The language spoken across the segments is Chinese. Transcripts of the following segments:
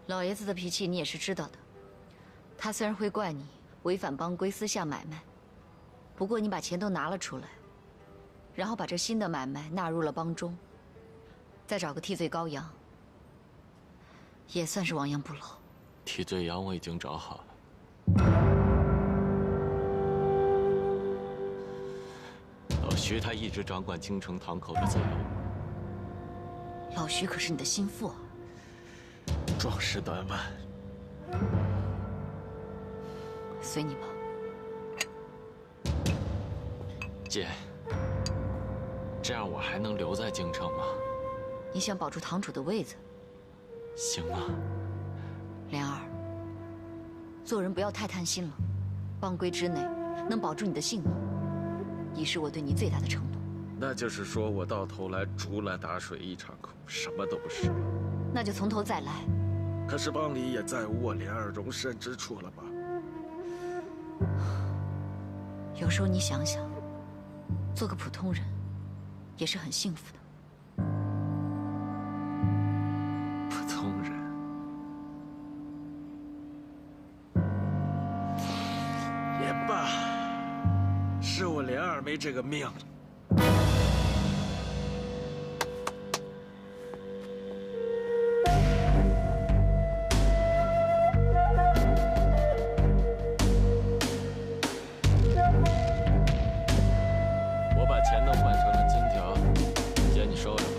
老爷子的脾气你也是知道的。他虽然会怪你违反帮规私下买卖，不过你把钱都拿了出来，然后把这新的买卖纳入了帮中，再找个替罪羔羊，也算是亡羊补牢。替罪羊我已经找好了。 老徐他一直掌管京城堂口的自由。老徐可是你的心腹啊！壮士断腕，随你吧。姐，这样我还能留在京城吗？你想保住堂主的位子？行啊。莲儿，做人不要太贪心了。帮规之内，能保住你的性命，已是我对你最大的承诺。那就是说我到头来竹篮打水一场空，什么都不是。那就从头再来。可是帮里也再无我莲儿容身之处了吧？有时候你想想，做个普通人，也是很幸福的。普通人也罢，是我莲儿没这个命。 钱都换成了金条，姐你收着吧。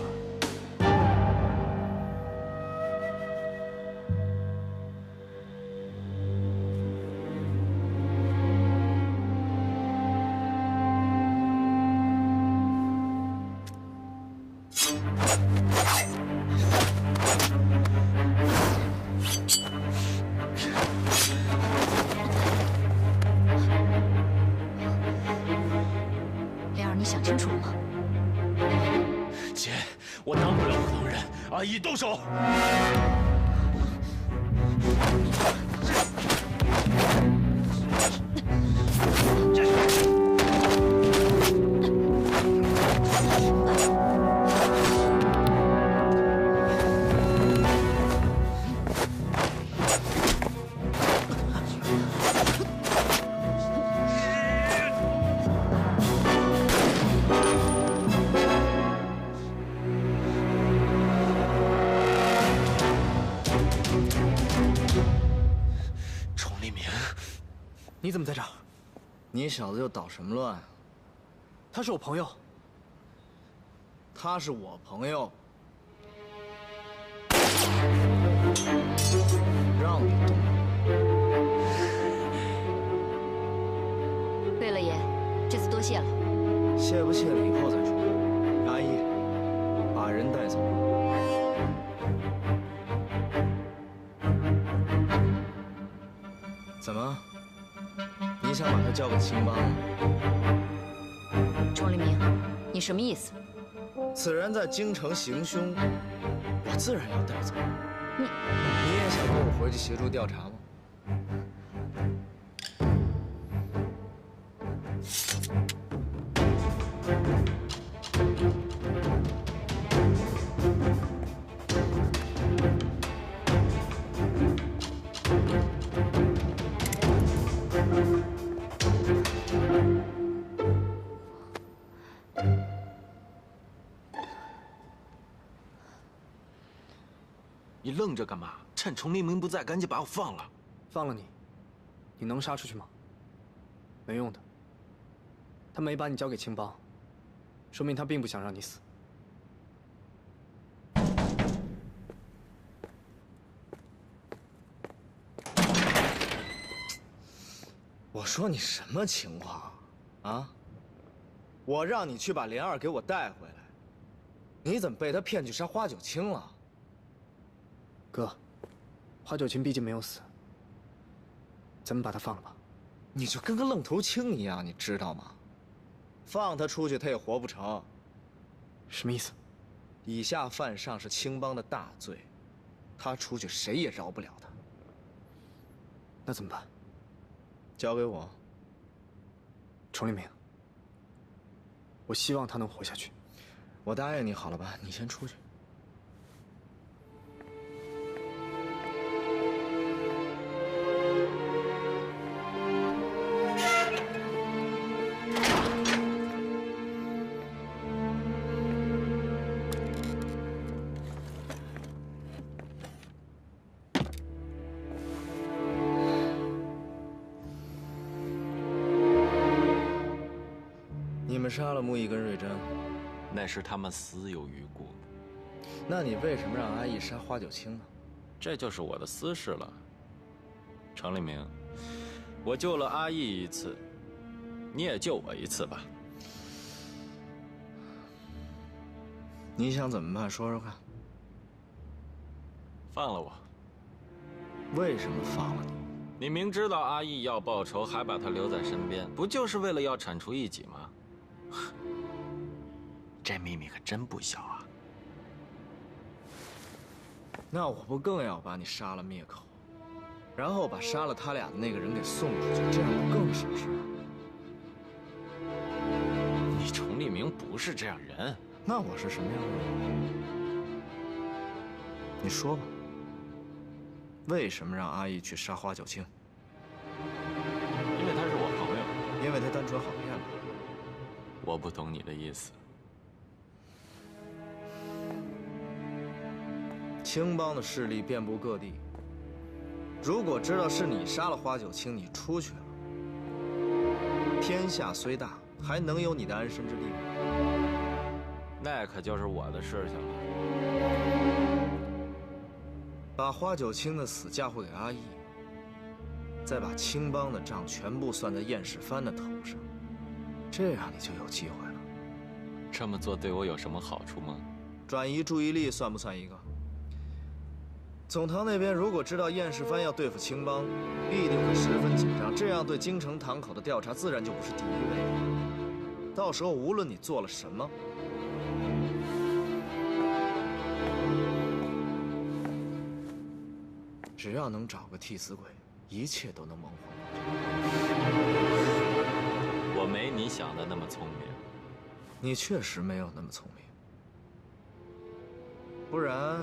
你想清楚了吗？姐，我当不了普通人，阿姨动手！你怎么在这儿？你小子又捣什么乱？他是我朋友。他是我朋友。让你动贝勒爷，这次多谢了。谢不谢了以后再说。阿义，把人带走。怎么？ 你想把他交给青帮？钟立明，你什么意思？此人在京城行凶，我自然要带走。你也想跟我回去协助调查吗？你愣着干嘛？趁崇黎明不在，赶紧把我放了。放了你，你能杀出去吗？没用的。他没把你交给青帮，说明他并不想让你死。我说你什么情况啊？我让你去把莲儿给我带回来，你怎么被他骗去杀花九卿了？哥，花九卿毕竟没有死，咱们把他放了吧。你就跟个愣头青一样，你知道吗？放他出去，他也活不成。什么意思？以下犯上是青帮的大罪，他出去谁也饶不了他。那怎么办？交给我。崇黎明，我希望他能活下去。我答应你好了吧？你先出去。们杀了木易跟瑞珍，那是他们死有余辜，那你为什么让阿义杀花九卿呢？这就是我的私事了。程立明，我救了阿义一次，你也救我一次吧。你想怎么办？说说看。放了我。为什么放了你？你明知道阿义要报仇，还把他留在身边，不就是为了要铲除异己吗？这秘密可真不小啊！那我不更要把你杀了灭口，然后把杀了他俩的那个人给送出去，这样不更省事？你程立明不是这样人。那我是什么样的人？你说吧。为什么让阿义去杀花九卿？因为他是我朋友。因为他单纯好骗吧？我不懂你的意思。青帮的势力遍布各地，如果知道是你杀了花九卿，你出去了，天下虽大，还能有你的安身之地吗？那可就是我的事情了。把花九卿的死嫁祸给阿义，再把青帮的账全部算在燕世蕃的头上，这样你就有机会了。这么做对我有什么好处吗？转移注意力算不算一个？总堂那边如果知道燕世蕃要对付青帮，必定会十分紧张，这样对京城堂口的调查自然就不是第一位了。到时候无论你做了什么，只要能找个替死鬼，一切都能蒙混过去。我没你想的那么聪明。你确实没有那么聪明，不然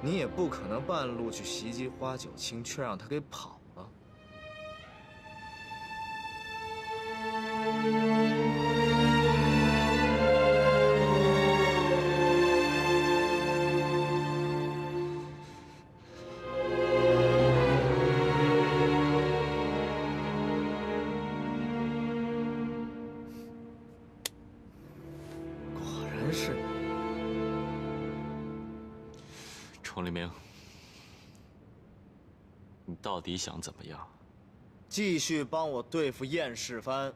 你也不可能半路去袭击花九卿，却让他给跑了。果然是你。程立明，你到底想怎么样？继续帮我对付燕世蕃。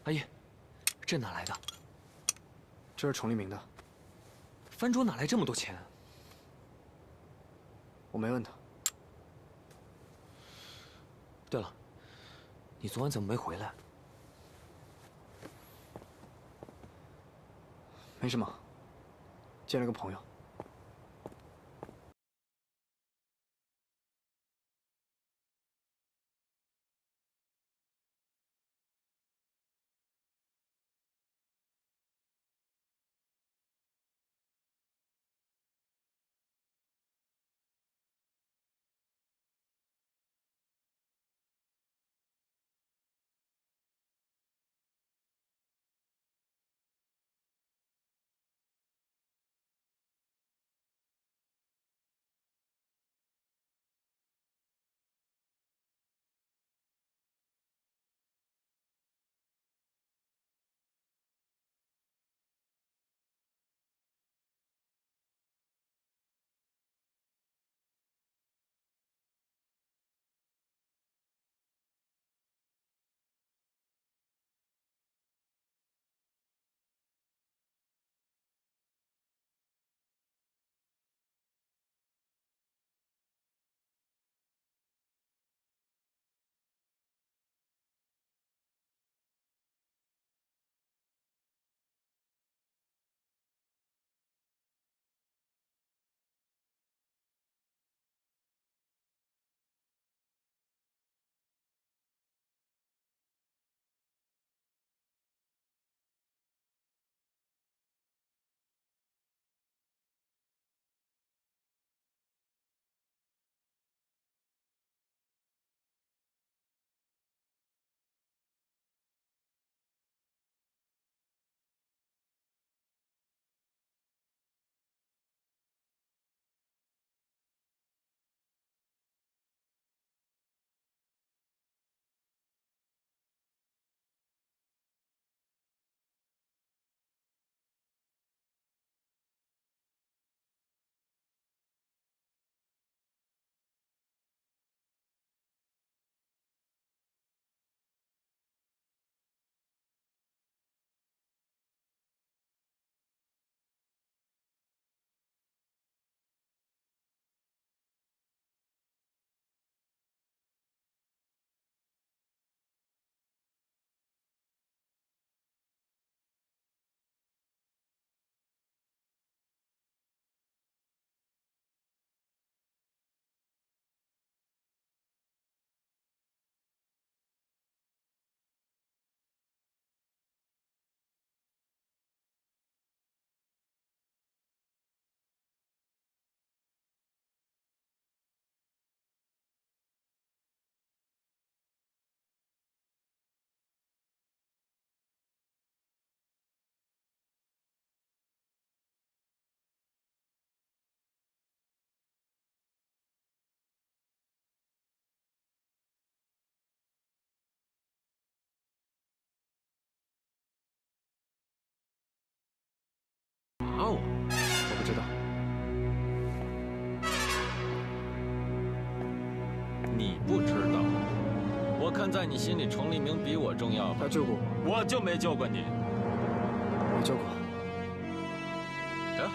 阿义，这哪来的？这是程立明的。藩主哪来这么多钱？我没问他。对了，你昨晚怎么没回来？没什么，见了个朋友。在你心里，程立明比我重要吗？他救过我，我就没救过你。我救过。得，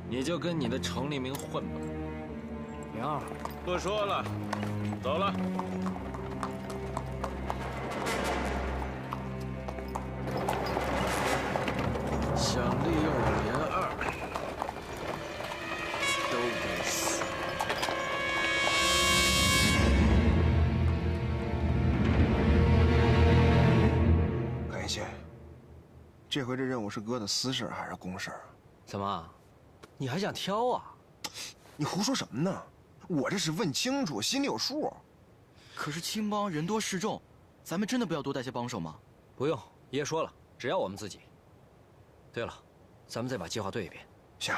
你就跟你的程立明混吧。莲儿，不说了，走了。想利用我莲二，都得死。感谢。这回这任务是哥的私事还是公事？怎么，你还想挑啊？你胡说什么呢？我这是问清楚，心里有数。可是青帮人多势众，咱们真的不要多带些帮手吗？不用，爷说了，只要我们自己。对了，咱们再把计划对一遍。行。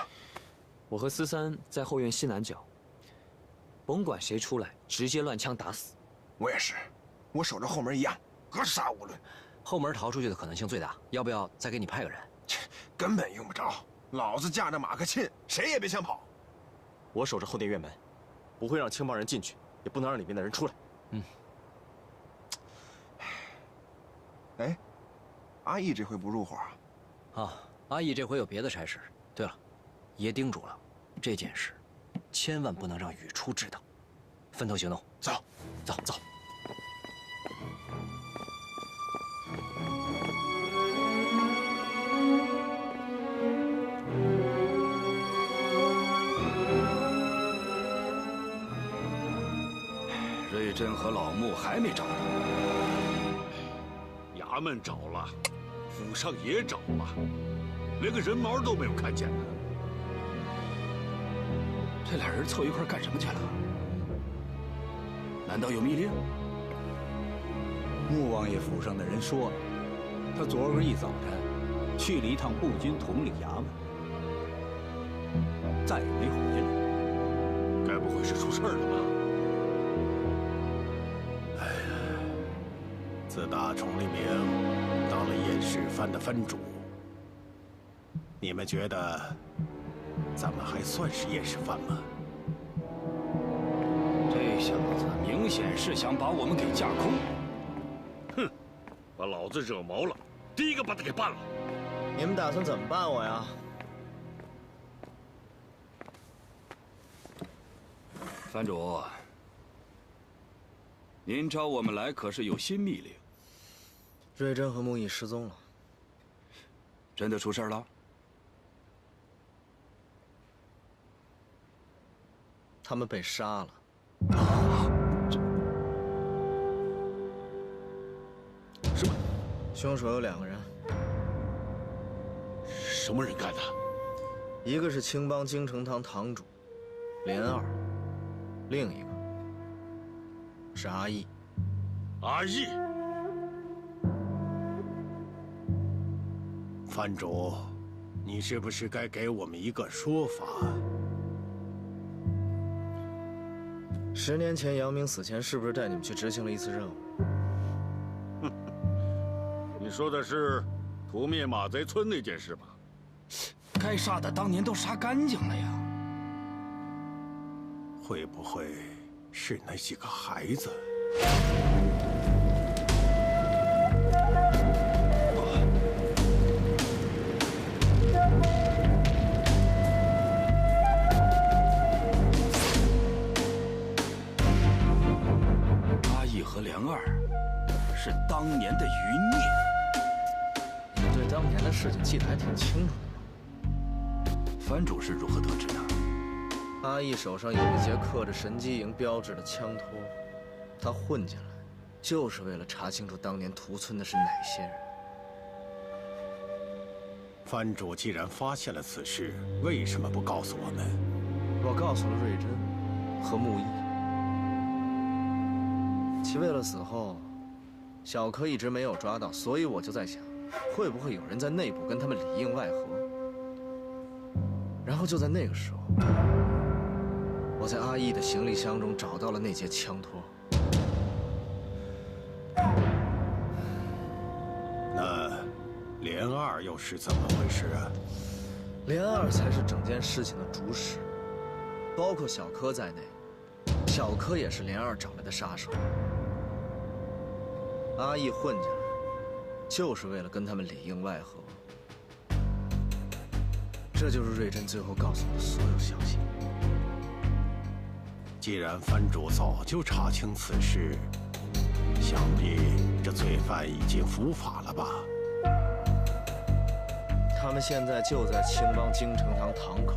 我和思三在后院西南角，甭管谁出来，直接乱枪打死。我也是，我守着后门一样，格杀勿论。后门逃出去的可能性最大，要不要再给你派个人？根本用不着，老子驾着马克沁，谁也别想跑。我守着后殿院门，不会让青帮人进去，也不能让里面的人出来。哎，阿义这回不入伙啊？啊，阿义这回有别的差事。对了，爷叮嘱了，这件事千万不能让雨初知道。分头行动，走，走走。瑞珍和老穆还没找到。衙门找了，府上也找了，连个人毛都没有看见呢。这俩人凑一块干什么去了？难道有密令？穆王爷府上的人说了，他昨儿一早晨去了一趟步军统领衙门，再也没回来。该不会是出事了吧？自打崇立明当了燕世藩的藩主，你们觉得咱们还算是燕世藩吗？这小子明显是想把我们给架空。哼，把老子惹毛了，第一个把他给办了。你们打算怎么办我呀？藩主，您找我们来可是有新密令？瑞珍和穆毅失踪了，真的出事了？他们被杀了。什么？凶手有2个人。什么人干的？一个是青帮京城堂堂主莲二，另一个是阿义。阿义。藩主，你是不是该给我们一个说法？10年前杨明死前，是不是带你们去执行了一次任务？你说的是屠灭马贼村那件事吧？该杀的当年都杀干净了呀。会不会是那几个孩子？和莲二是当年的余孽。你对当年的事情记得还挺清楚的。藩主是如何得知的？阿义手上有一节刻着神机营标志的枪托，他混进来，就是为了查清楚当年屠村的是哪些人。藩主既然发现了此事，为什么不告诉我们？我告诉了瑞珍和穆毅。齐卫了死后，小柯一直没有抓到，所以我就在想，会不会有人在内部跟他们里应外合？然后就在那个时候，我在阿义的行李箱中找到了那节枪托。那莲二又是怎么回事啊？莲二才是整件事情的主使，包括小柯在内，小柯也是莲儿找来的杀手。阿义混进来，就是为了跟他们里应外合。这就是瑞珍最后告诉我的所有消息。既然藩主早就查清此事，想必这罪犯已经伏法了吧？他们现在就在青帮京城堂堂口。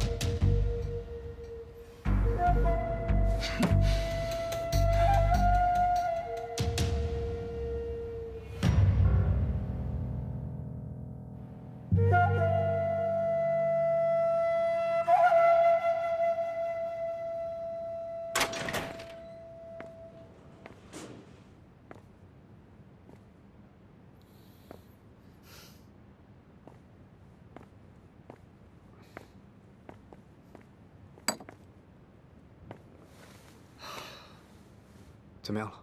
怎么样了？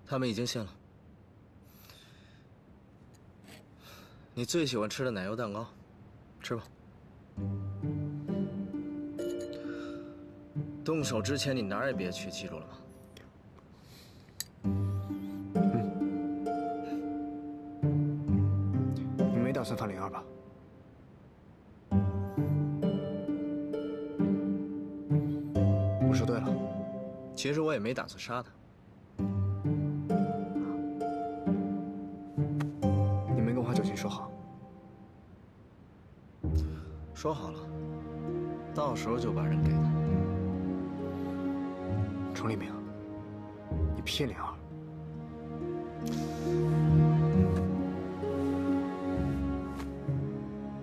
他们已经信了。你最喜欢吃的奶油蛋糕，吃吧。动手之前你哪儿也别去，记住了吗？你没打算放莲儿吧？我说对了。其实我也没打算杀他。你没跟花九琴说好？说好了，到时候就把人给他。程立明，你骗莲儿。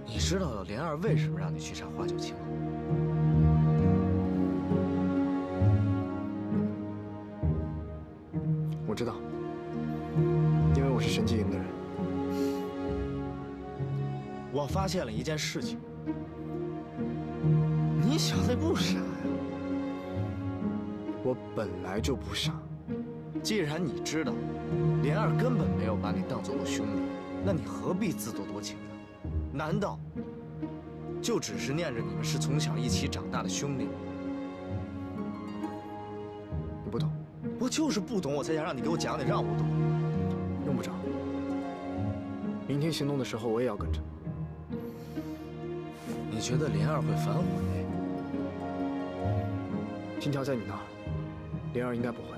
你知道莲儿为什么让你去杀花九卿吗？我知道，因为我是神机营的人。我发现了一件事情，你小子不傻呀。我本来就不傻。既然你知道莲儿根本没有把你当做过兄弟，那你何必自作多情呢？难道就只是念着你们是从小一起长大的兄弟吗？你不懂。我就是不懂，我才想让你给我讲点让我懂。用不着。明天行动的时候，我也要跟着。你觉得莲儿会反悔？金条在你那儿，莲儿应该不会。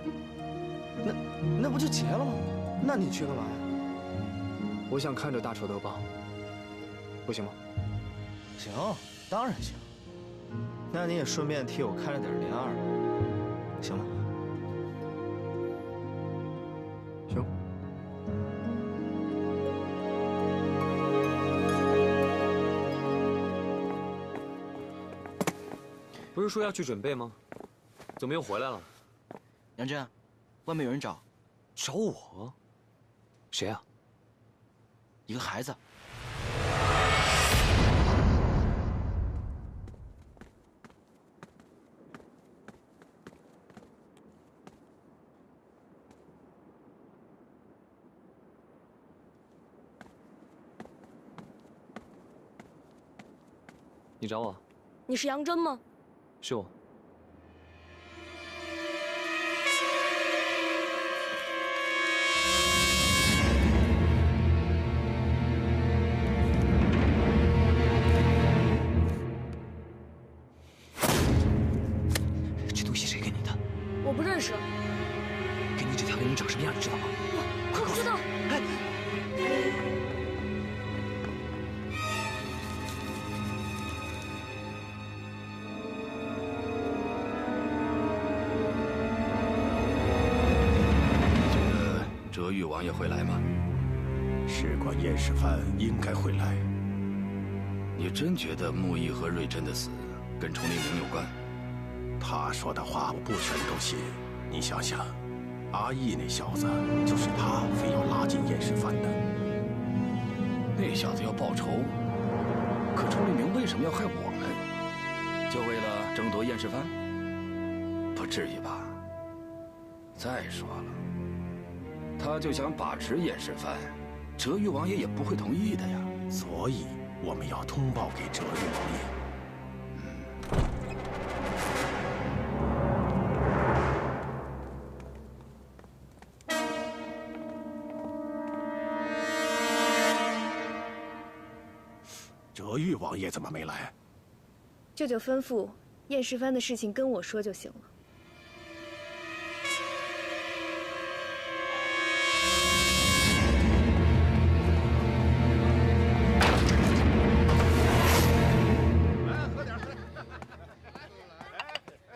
那不就结了吗？那你去干嘛呀？我想看着大仇得报，不行吗？行，当然行。那你也顺便替我看着点莲儿，行吗？行。不是说要去准备吗？怎么又回来了？杨真，外面有人找。找我？谁啊？一个孩子。你找我？你是杨真吗？是我。这东西谁给你的？我不认识。给你这条人长什么样，你知道吗？我不知道。哎。哲玉王爷会来吗？事关燕世蕃，应该会来。你真觉得穆义和瑞珍的死跟崇立明有关？他说的话我不全都信。你想想，阿义那小子就是他非要拉进燕世蕃的。那小子要报仇，可崇立明为什么要害我们？就为了争夺燕世蕃？不至于吧？再说了，他就想把持燕世蕃，哲玉王爷也不会同意的呀。所以我们要通报给哲玉王爷。哲玉王爷怎么没来？舅舅吩咐燕世蕃的事情跟我说就行了。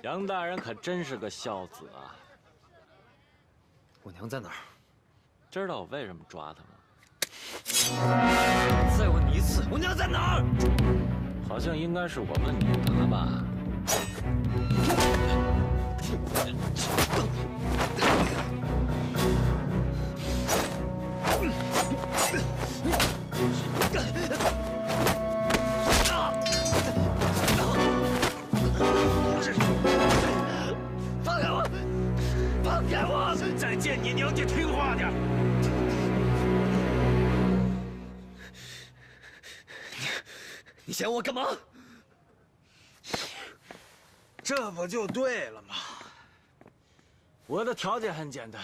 杨大人可真是个孝子啊！我娘在哪儿？知道我为什么抓她吗？再问你一次，我娘在哪儿？好像应该是我问你了吧？放开我！放开我！再见你娘就听话点。你想我干嘛？这不就对了吗？我的条件很简单，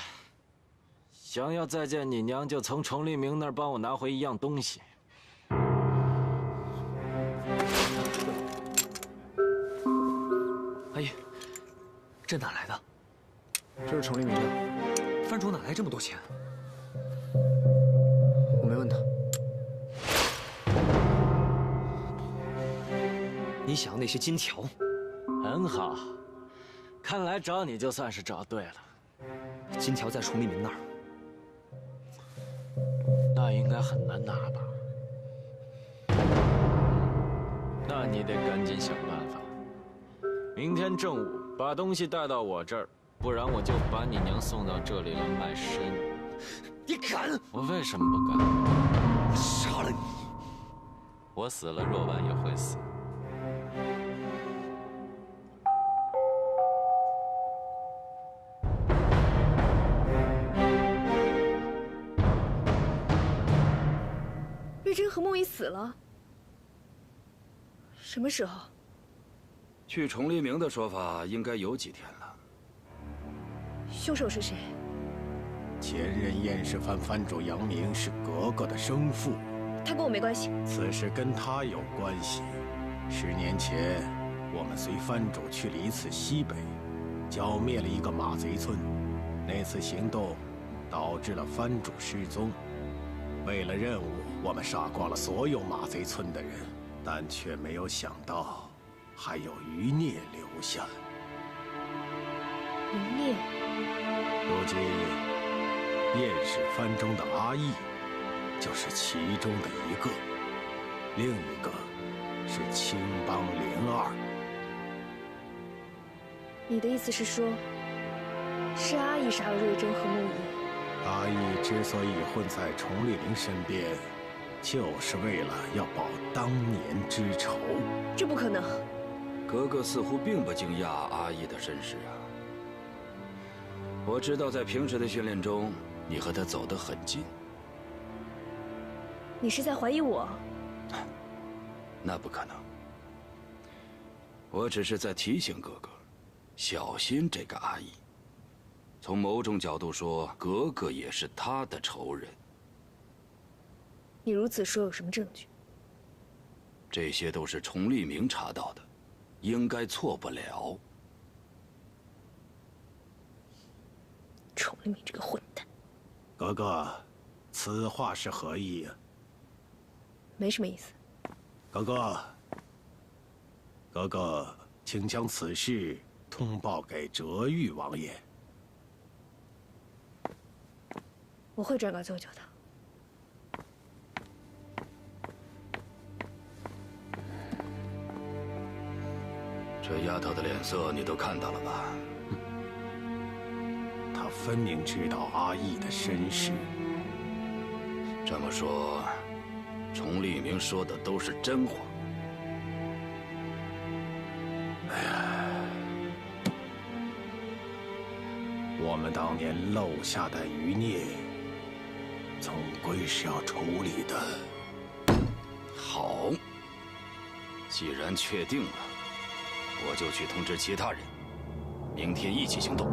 想要再见你娘，就从崇立明那儿帮我拿回一样东西。阿姨，这哪来的？这是崇立明的。藩主哪来这么多钱？我没问他。你想要那些金条？很好，看来找你就算是找对了。金条在崇立明那儿，那应该很难拿吧？那你得赶紧想办法。明天正午把东西带到我这儿，不然我就把你娘送到这里来卖身。你敢？我为什么不敢？我杀了你！我死了，若婉也会死。瑞珍和梦怡死了？什么时候？据崇立明的说法，应该有几天了。凶手是谁？前任燕世蕃藩主杨明是格格的生父，他跟我没关系。此事跟他有关系。10年前，我们随藩主去了一次西北，剿灭了一个马贼村。那次行动导致了藩主失踪。为了任务，我们杀光了所有马贼村的人，但却没有想到，还有余孽留下。余孽。如今，燕世蕃中的阿义，就是其中的一个，另一个是青帮02。你的意思是说，是阿义杀了瑞珍和梦怡？阿义之所以混在崇立明身边，就是为了要报当年之仇。这不可能。格格似乎并不惊讶阿义的身世啊。我知道，在平时的训练中，你和他走得很近。你是在怀疑我？那不可能。我只是在提醒格格，小心这个阿义。从某种角度说，格格也是他的仇人。你如此说有什么证据？这些都是崇立明查到的，应该错不了。崇立明这个混蛋！格格，此话是何意啊？没什么意思。格格，格格，请将此事通报给哲玉王爷。我会转告舅舅的。这丫头的脸色你都看到了吧？她分明知道阿义的身世。这么说，崇立明说的都是真话。哎呀，我们当年漏下的余孽，总归是要处理的。好，既然确定了，我就去通知其他人，明天一起行动。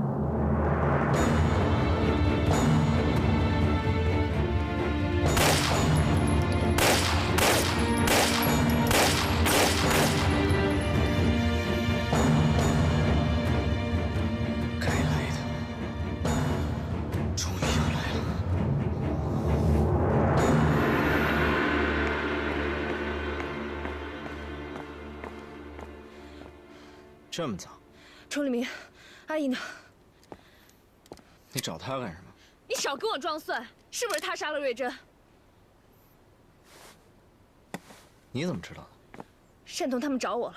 这么早？崇立明，阿姨呢？你找他干什么？你少跟我装蒜，是不是他杀了瑞珍？你怎么知道的？单童他们找我了，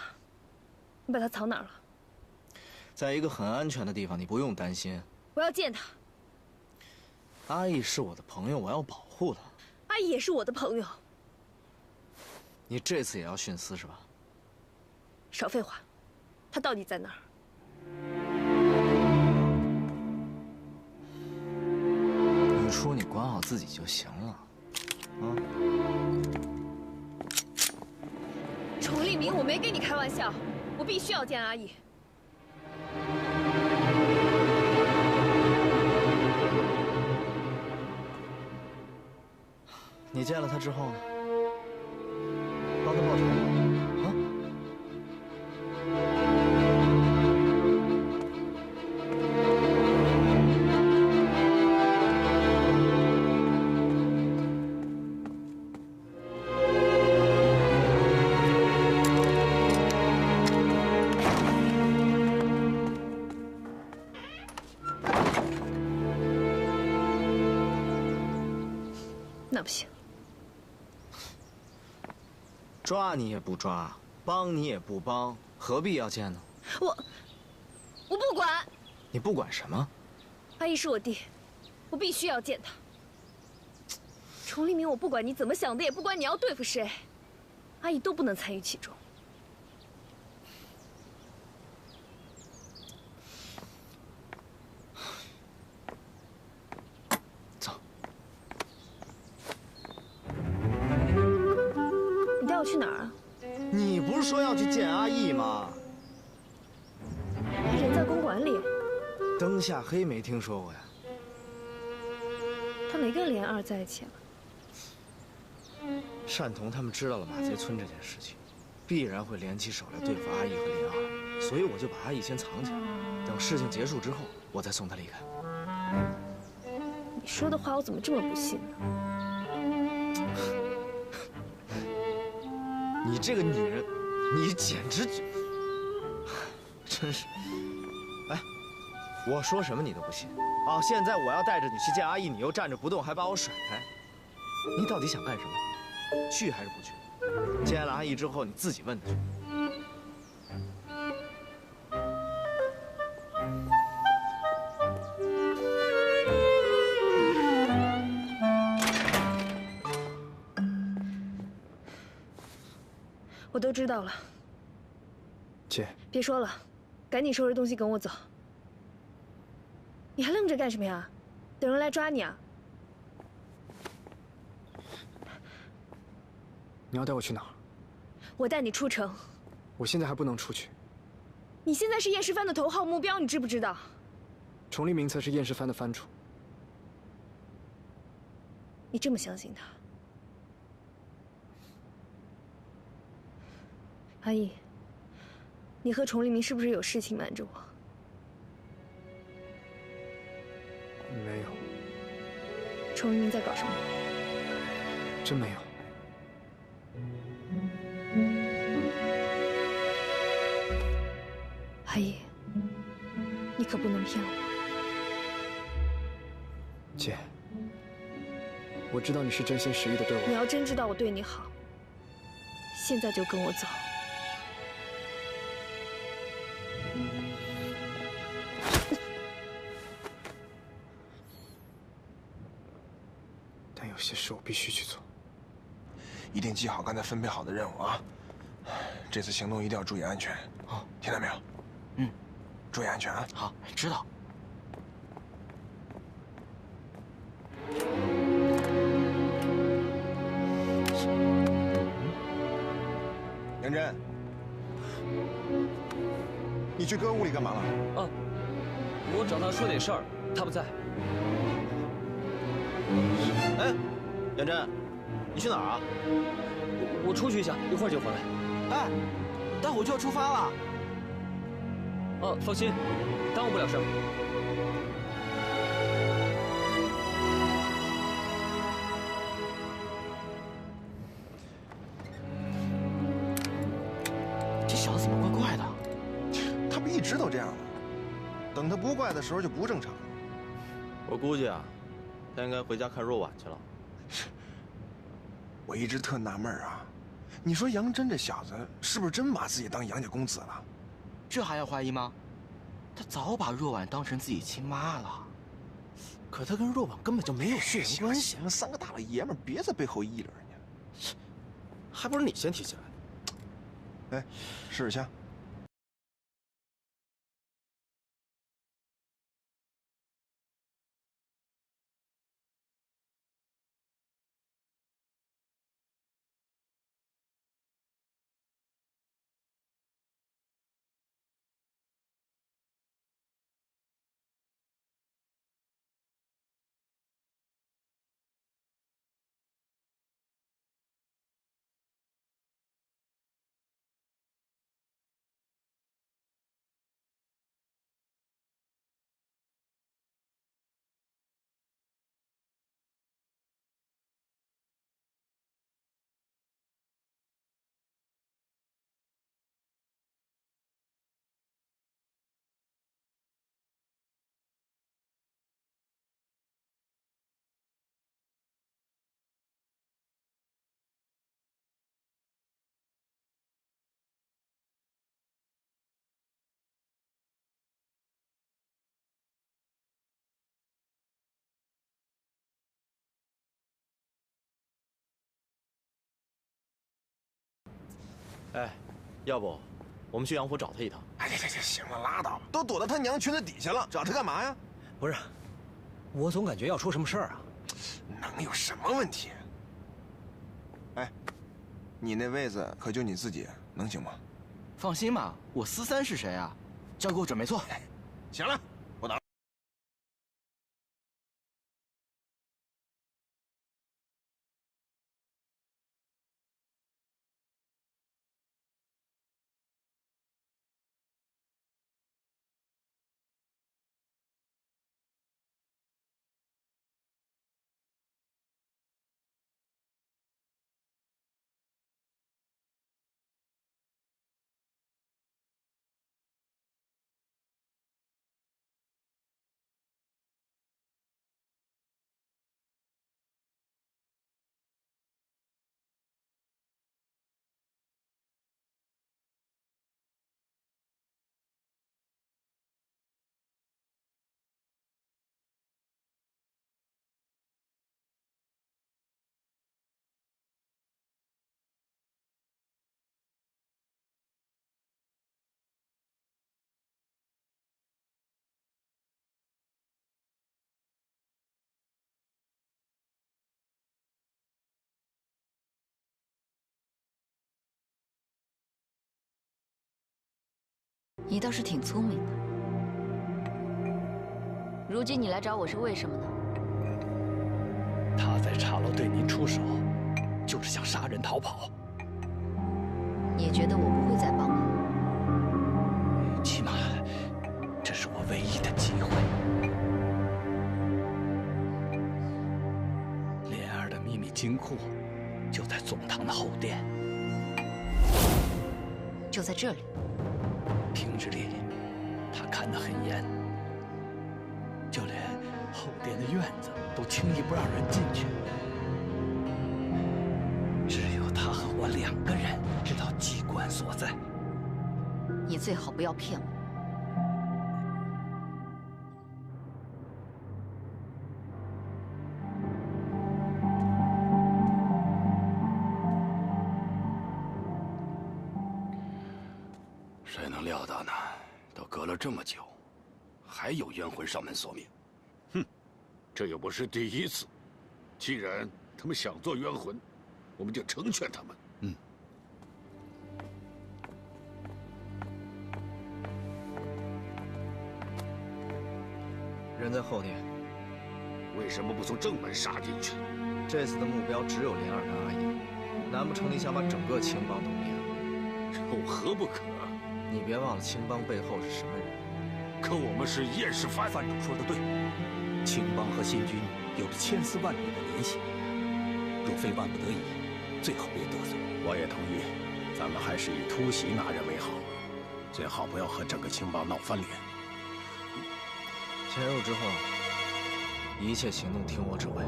你把他藏哪儿了？在一个很安全的地方，你不用担心。我要见他。阿义是我的朋友，我要保护他。阿姨也是我的朋友。你这次也要徇私是吧？少废话，他到底在哪儿？雨初，你管好自己就行了，啊？崇立明，我没跟你开玩笑，我必须要见阿义。你见了他之后呢？帮他报仇吗？啊？那不行。抓你也不抓，帮你也不帮，何必要见呢？我不管。你不管什么？阿义是我弟，我必须要见他。崇立明，我不管你怎么想的，也不管你要对付谁，阿义都不能参与其中。走。你带我去哪儿啊？你不是说要去见阿义吗？他人在公馆里。灯下黑没听说过呀？他没跟莲儿在一起了。单童他们知道了马贼村这件事情，必然会联起手来对付阿义和莲儿，所以我就把阿义先藏起来，等事情结束之后，我再送他离开。你说的话我怎么这么不信呢？你这个女人，你简直真是……哎，我说什么你都不信啊！现在我要带着你去见阿义，你又站着不动，还把我甩开，你到底想干什么？去还是不去？见了阿义之后，你自己问他去。我都知道了。姐，别说了，赶紧收拾东西跟我走。你还愣着干什么呀？等人来抓你啊？你要带我去哪儿？我带你出城。我现在还不能出去。你现在是燕世藩的头号目标，你知不知道？崇立明才是燕世藩的藩主。你这么相信他？阿义，你和崇立明是不是有事情瞒着我？没有。崇立明在搞什么？真没有。阿义，你可不能骗我。姐，我知道你是真心实意的对我。你要真知道我对你好，现在就跟我走。但有些事我必须去做。一定记好刚才分配好的任务啊！这次行动一定要注意安全，好，听到没有？嗯，注意安全啊！好，知道。杨真，你去哥屋里干嘛了？啊，我找他说点事儿，他不在。哎，杨真，你去哪儿啊？我出去一下，一会儿就回来。哎，待会儿就要出发了。哦，放心，耽误不了事儿。这小子怎么怪怪的？他一直都这样的，等他不乖的时候就不正常了。我估计啊，他应该回家看若婉去了。我一直特纳闷啊，你说杨真这小子是不是真把自己当杨家公子了？这还要怀疑吗？他早把若婉当成自己亲妈了。可他跟若婉根本就没有血缘关系。行了，三个大老爷们别在背后议论人家，还不是你先提起来。哎，试试枪。哎，要不我们去杨府找他一趟？哎，行了，拉倒吧，都躲到他娘裙子底下了，找他干嘛呀？不是，我总感觉要出什么事儿啊。能有什么问题？哎，你那位子可就你自己，能行吗？放心吧，我思三是谁啊？交给我准没错。行了，我打。你倒是挺聪明的。如今你来找我是为什么呢？他在茶楼对您出手，就是想杀人逃跑。你也觉得我不会再帮忙？起码，这是我唯一的机会。莲儿的秘密金库就在总堂的后殿，就在这里。平日里，他看得很严，就连后殿的院子都轻易不让人进去。只有他和我2个人知道机关所在。你最好不要骗我。谁能料到呢？都隔了这么久，还有冤魂上门索命。哼，这又不是第一次。既然他们想做冤魂，我们就成全他们。嗯。人在后殿，为什么不从正门杀进去？这次的目标只有莲儿跟阿姨，难不成你想把整个青帮都灭了？有何不可？你别忘了青帮背后是什么人。可我们是燕氏藩。藩主说的对，青帮和新军有着千丝万缕的联系。若非万不得已，最好别得罪。我也同意，咱们还是以突袭那人为好。最好不要和整个青帮闹翻脸。潜入之后，一切行动听我指挥。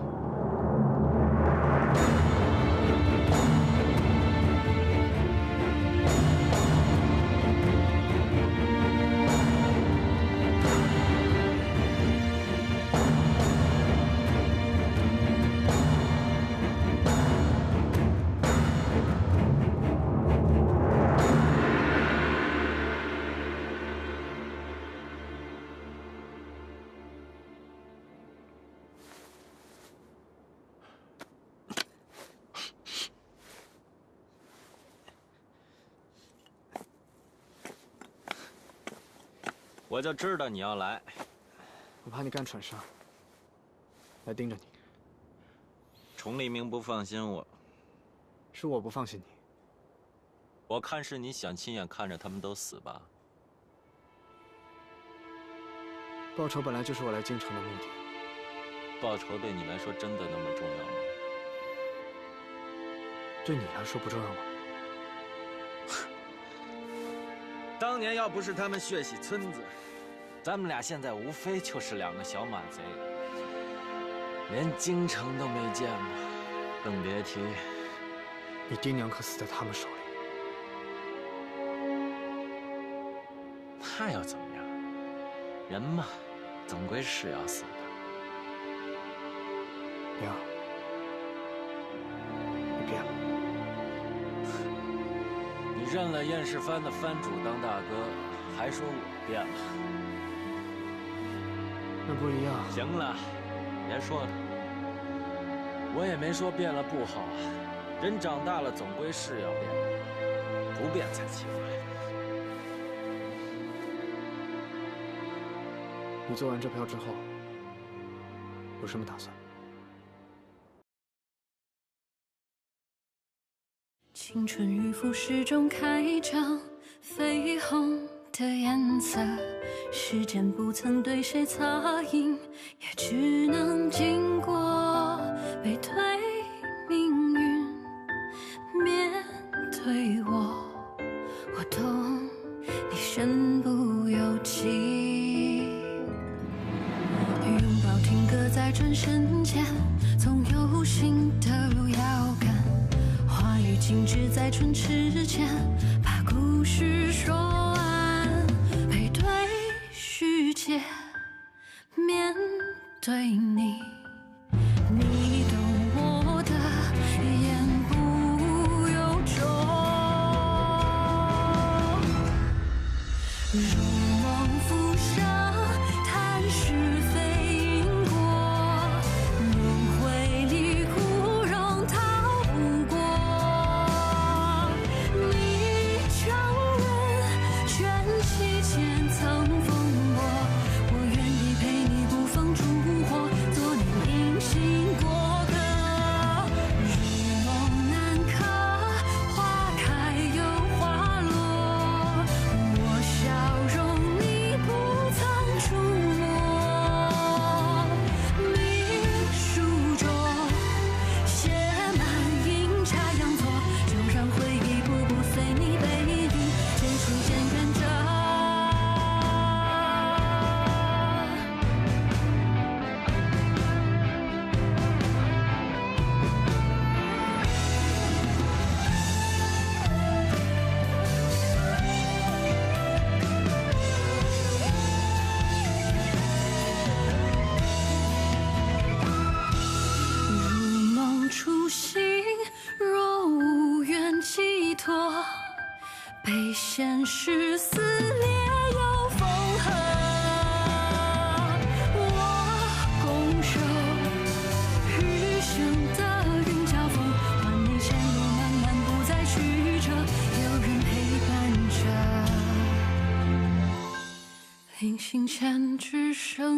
我就知道你要来，我怕你干蠢事，来盯着你。崇立明不放心我，是我不放心你。我看是你想亲眼看着他们都死吧。报仇本来就是我来京城的目的。报仇对你来说真的那么重要吗？对你来说不重要吗？ 当年要不是他们血洗村子，咱们俩现在无非就是两个小马贼，连京城都没见过，更别提你爹娘可死在他们手里。那又怎么样？人嘛，总归是要死的。娘，你变了。 你认了燕世藩的藩主当大哥，还说我变了，那不一样。行了，别说了，我也没说变了不好啊。人长大了总归是要变的，不变才奇怪。你做完这票之后，有什么打算？ 青春与腐蚀中开张，绯红的颜色，时间不曾对谁擦印，也只能经过背对命运，面对我，我懂你身不由己。拥抱停格在转身间，总有新的路要赶。 话语静止在唇齿间，把故事说完，背对世界，面对你，你懂我的言不由衷，如梦浮生，谈是非因果，轮回里枯荣逃不过。 期间曾风波，我愿意陪你不放烛火，做你隐形过客。如梦难可，花开又花落，我笑容你不曾触摸。秘书中写满阴差阳错，就让回忆步步随你背影，渐行渐远着。 初心若无缘寄托，被现实撕裂又缝合。我拱手，余生的云交锋，换你前路漫漫不再曲折，有人陪伴着。临行前只剩。